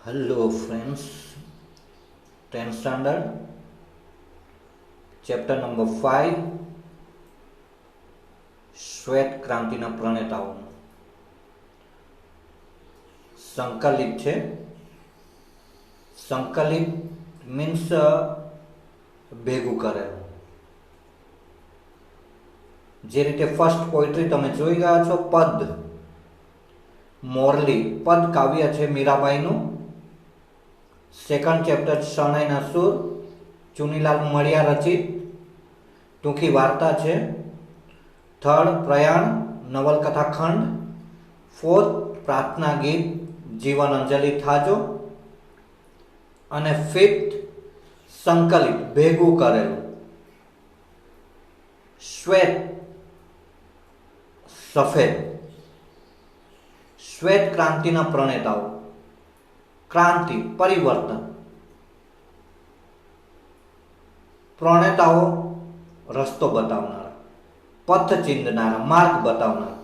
Hello friends, 10th standard, chapter number 5, શ્વેત ક્રાંતિના પ્રણેતાઓ. સંકલિત છે. સંકલિત મીન્સ ભેગું કરેલું. જે રીતે ફર્સ્ટ પોએટ્રી તમે જોઈ ગયા છો, પદ મોરલી, પદ કાવ્ય છે મીરાબાઈનું. સેકન્ડ ચેપ્ટર શરણાઈના સૂર, ચુનીલાલ મળિયા રચિત ટૂંકી વાર્તા છે. થર્ડ પ્રયાણ, નવલકથા ખંડ. ફોર્થ પ્રાર્થના ગીત, જીવન અંજલિ થાજો. અને ફિફ્થ સંકલિત, ભેગું કરેલું. શ્વેત સફેદ. શ્વેત ક્રાંતિના પ્રણેતાઓ. ક્રાંતિ, પરિવર્તન. પ્રણેતાઓ રસ્તો બતાવનારા, પથ ચિંધનારા, માર્ગ બતાવનારા.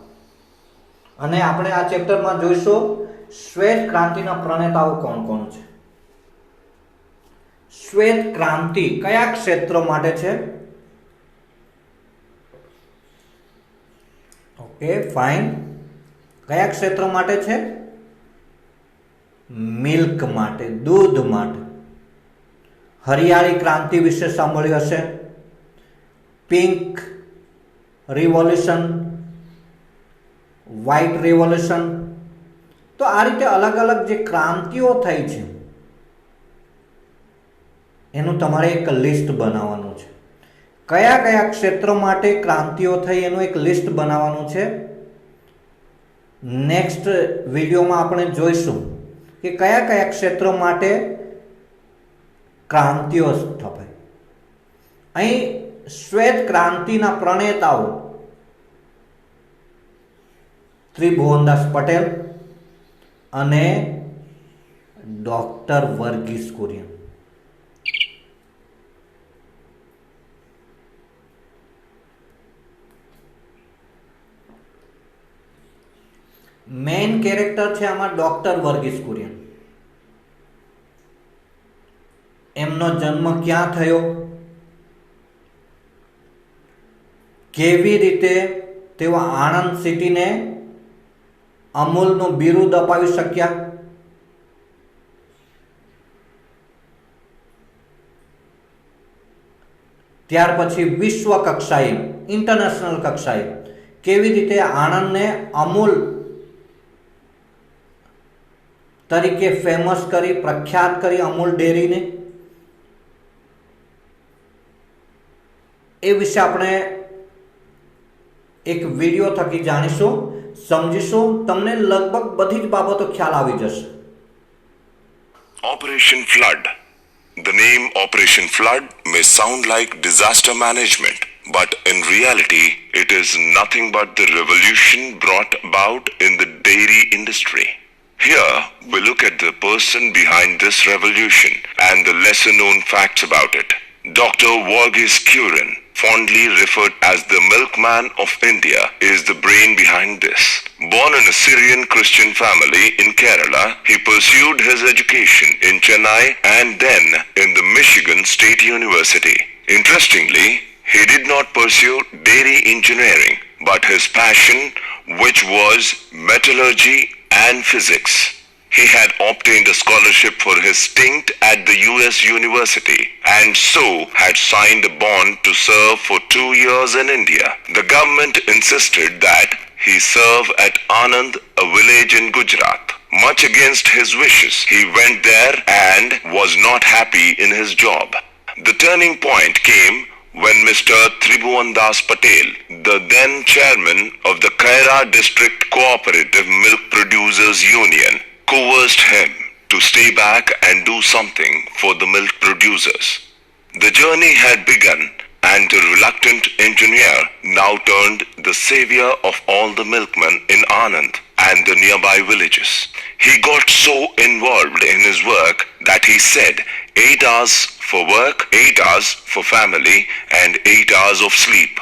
અને આપણે આ ચેપ્ટરમાં જોઈશું શ્વેત ક્રાંતિના પ્રણેતાઓ કોણ કોણ છે. શ્વેત ક્રાંતિ કયા ક્ષેત્રો માટે છે? Okay fine. કયા ક્ષેત્રો માટે છે? મિલ્ક માટે, દૂધ માટે. હરિયાળી ક્રાંતિ વિશે સાંભળ્યું હશે. Pink revolution, white revolution. તો આ રીતે અલગ અલગ જે ક્રાંતિઓ થઈ છે એનું તમારે એક લિસ્ટ બનાવવાનું છે. કયા કયા ક્ષેત્રો માટે ક્રાંતિઓ થઈ એનું એક લિસ્ટ બનાવવાનું છે. નેક્સ્ટ વિડીયોમાં આપણે જોઈશું કે કયા કયા ક્ષેત્રો માટે ક્રાંતિઓ સ્થપાઈ. અહીં શ્વેત ક્રાંતિના પ્રણેતાઓ ત્રિભુવનદાસ પટેલ અને doctor Verghese Kurian. Main character છે આમાં ડોક્ટર વર્ગીસ કુરિયન. એમનો જન્મ ક્યાં થયો, કેવી રીતે તેઓ આણંદ સિટીને અમૂલનું બિરુદ અપાવી શક્યા, ત્યાર પછી વિશ્વ કક્ષાએ, ઇન્ટરનેશનલ કક્ષાએ કેવી રીતે આણંદને અમૂલ તરીકે ફેમસ કરી, પ્રખ્યાત કરી, અમૂલ ડેરીને. એ વિશે આપણે એક વિડીયો થકી જાણીશું, સમજીશું. તમને લગભગ બધી જ બાબતો ખ્યાલ આવી જશે. Operation Flood. The name Operation Flood may sound like disaster management, but in reality, it is nothing but the revolution brought about in the dairy industry. Here, we look at the person behind this revolution and the lesser known facts about it. Dr. Verghese Kuren, fondly referred as the milkman of India, is the brain behind this. Born in a Syrian Christian family in Kerala, he pursued his education in Chennai and then in the Michigan State University. Interestingly, he did not pursue dairy engineering, but his passion, which was metallurgy and physics. He had obtained a scholarship for his stint at the US University and so had signed a bond to serve for 2 years in India. The government insisted that he serve at Anand, a village in Gujarat. Much against his wishes, he went there and was not happy in his job. The turning point came when Mr. Tribhuvandas Patel, the then chairman of the Kaira District Cooperative Milk Producers Union, coerced him to stay back and do something for the milk producers. The journey had begun and the reluctant engineer now turned the savior of all the milkmen in Anand and the nearby villages. He got so involved in his work that he said 8 hours for work, 8 hours for family and 8 hours of sleep.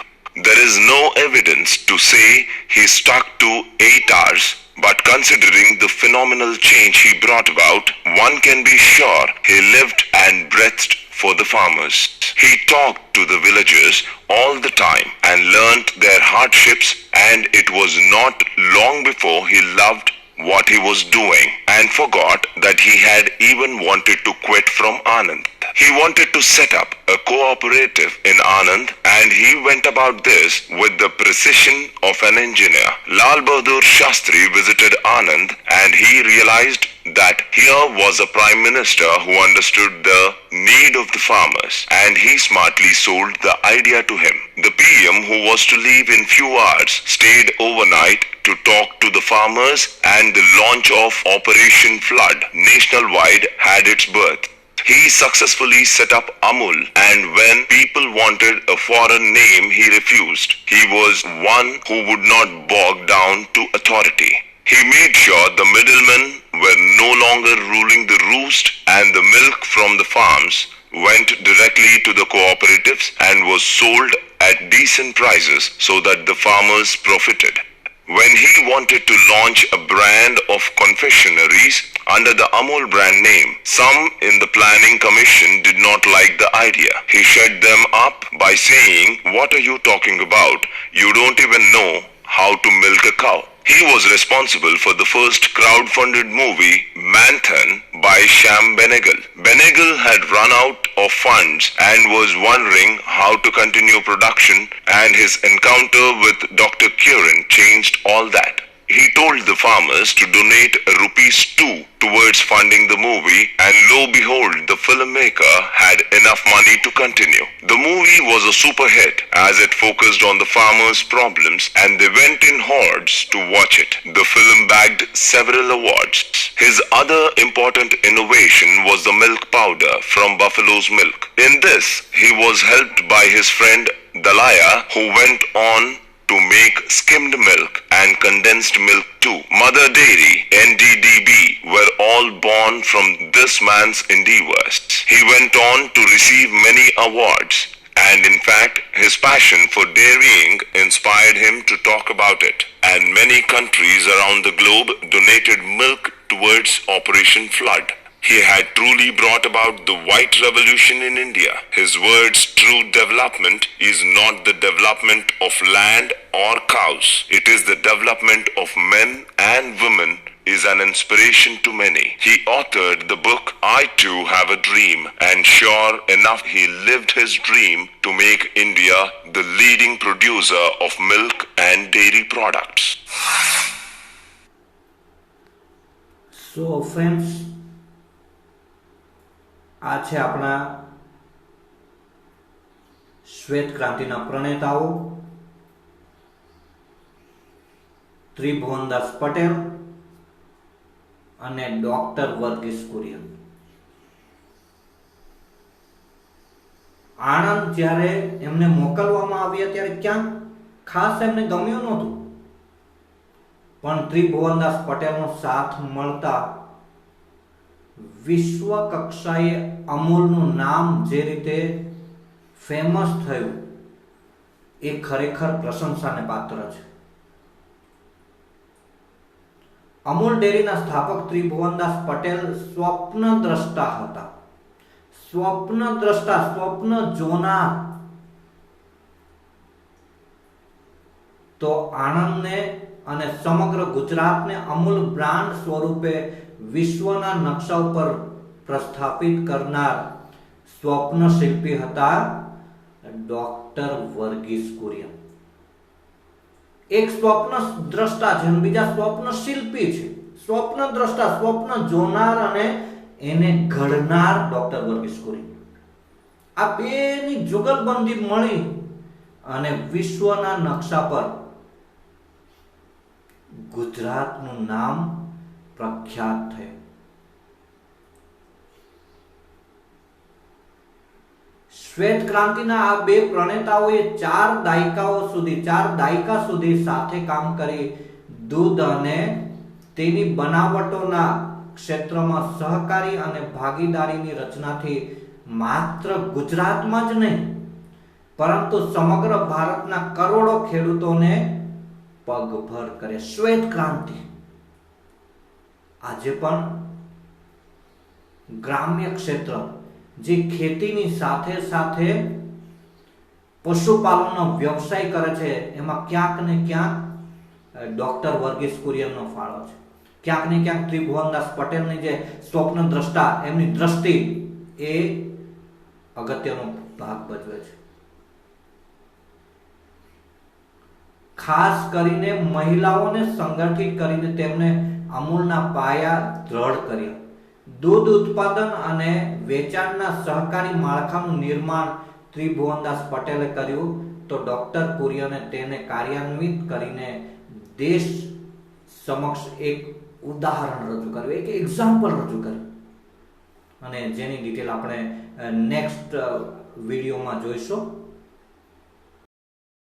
There is no evidence to say he stuck to 8 hours But considering the phenomenal change he brought about, one can be sure he lived and breathed for the farmers. He talked to the villagers all the time and learnt their hardships, and it was not long before he loved what he was doing and forgot that he had even wanted to quit from Anand. He wanted to set up a cooperative in Anand, and he went about this with the precision of an engineer. Lal Bahadur Shastri visited Anand, and he realized that here was a prime minister who understood the need of the farmers, and he smartly sold the idea to him. The PM, who was to leave in few hours, stayed overnight to talk to the farmers, and the launch of Operation Flood nationwide had its birth. He successfully set up Amul, and when people wanted a foreign name, he refused. He was one who would not bog down to authority. He made sure the middlemen were no longer ruling the roost, and the milk from the farms went directly to the cooperatives and was sold at decent prices so that the farmers profited. When he wanted to launch a brand of confectionaries under the Amul brand name, some in the planning commission did not like the idea. He shut them up by saying, "What are you talking about? You don't even know how to milk a cow." He was responsible for the first crowd-funded movie, Manthan, by Sham Benegal. Benegal had run out of funds and was wondering how to continue production, and his encounter with Dr. Curran changed all that. He told the farmers to donate ₹2 towards funding the movie, and lo behold, the filmmaker had enough money to continue. The movie was a super hit as it focused on the farmers' problems, and they went in hordes to watch it. The film bagged several awards. His other important innovation was the milk powder from buffalo's milk. In this, he was helped by his friend Dalaya, who went on to make skimmed milk and condensed milk too. Mother Dairy, NDDB, were all born from this man's endeavors. He went on to receive many awards, and in fact, his passion for dairying inspired him to talk about it. And many countries around the globe donated milk towards Operation Flood. He had truly brought about the white revolution in India. His words, "True development is not the development of land or cows. It is the development of men and women," is an inspiration to many. He authored the book, "I Too Have a Dream," and sure enough, he lived his dream to make India the leading producer of milk and dairy products. So friends, આ છે આપણા શ્વેત ક્રાંતિના પ્રણેતાઓ ત્રિભુવનદાસ પટેલ અને doctor Verghese Kurian. Anand જ્યારે એમને મોકલવામાં આવ્યા ત્યારે ક્યાંક ખાસ એમને ગમ્યું નહોતું, પણ ત્રિભુવનદાસ પટેલનો સાથ મળતા વિશ્વ કક્ષાએ અમૂલનું નામ જે રીતે ફેમસ થયું એ ખરેખર પ્રશંસાને પાત્ર છે. અમૂલ ડેરીના સ્થાપક ત્રિભુવનદાસ પટેલ સ્વપ્નદ્રષ્ટા હતા. સ્વપ્નદ્રષ્ટા, સ્વપ્ન જોનાર. તો આણંદને અને સમગ્ર ગુજરાતને અમૂલ બ્રાન્ડ સ્વરૂપે વિશ્વના નકશા ઉપર પ્રસ્થાપિત કરનાર સ્વપ્ન શિલ્પી હતા ડોક્ટર વર્ગીસ કુરિયન. એક સ્વપ્ન દ્રષ્ટા છે અને બીજા સ્વપ્ન શિલ્પી છે. સ્વપ્ન દ્રષ્ટા, સ્વપ્ન જોનાર અને એને ઘડનાર ડોક્ટર વર્ગીસ કુરિયન. આ બેની જુગલબંધી મળી અને વિશ્વના નકશા પર ગુજરાતનું નામ પ્રખ્યાત થયું. શ્વેત ક્રાંતિના આ બે પ્રણેતાઓએ 4 દાયકા સુધી સાથે કામ કરી દૂધ અને તેની બનાવટોના ક્ષેત્રમાં સહકારી અને ભાગીદારીની રચનાથી માત્ર ગુજરાતમાં જ નહીં પરંતુ સમગ્ર ભારતના કરોડો ખેડૂતોને પગભર કરે. શ્વેત ક્રાંતિ આજે પણ ગ્રામ્ય ક્ષેત્ર જે ખેતીની સાથે સાથે પશુપાલનનો વ્યવસાય કરે છે એમાં ક્યાંક ને ક્યાંક ડોક્ટર વર્ગીસ કુરિયનનો ફાળો છે. ક્યાંક ને ક્યાંક ત્રિભુવનદાસ પટેલની જે સ્વપ્ન દ્રષ્ટા એમની દ્રષ્ટિ એ અગત્યનો ભાગ ભજવે છે. ખાસ કરીને મહિલાઓને સંગઠિત કરીને તેમને અમૂલના પાયા દ્રઢ કર્યા. દૂધ ઉત્પાદન અને વેચાણના સહકારી માળખાનું નિર્માણ ત્રિભુવનદાસ પટેલે કર્યું તો ડોક્ટર કુરિયને તેને કાર્યાન્વિત કરીને દેશ સમક્ષ એક ઉદાહરણ રજૂ કર્યું, એક એક્ઝામ્પલ રજૂ કર્યું, અને જેની ડિટેલ આપણે નેક્સ્ટ વિડીયોમાં જોઈશું.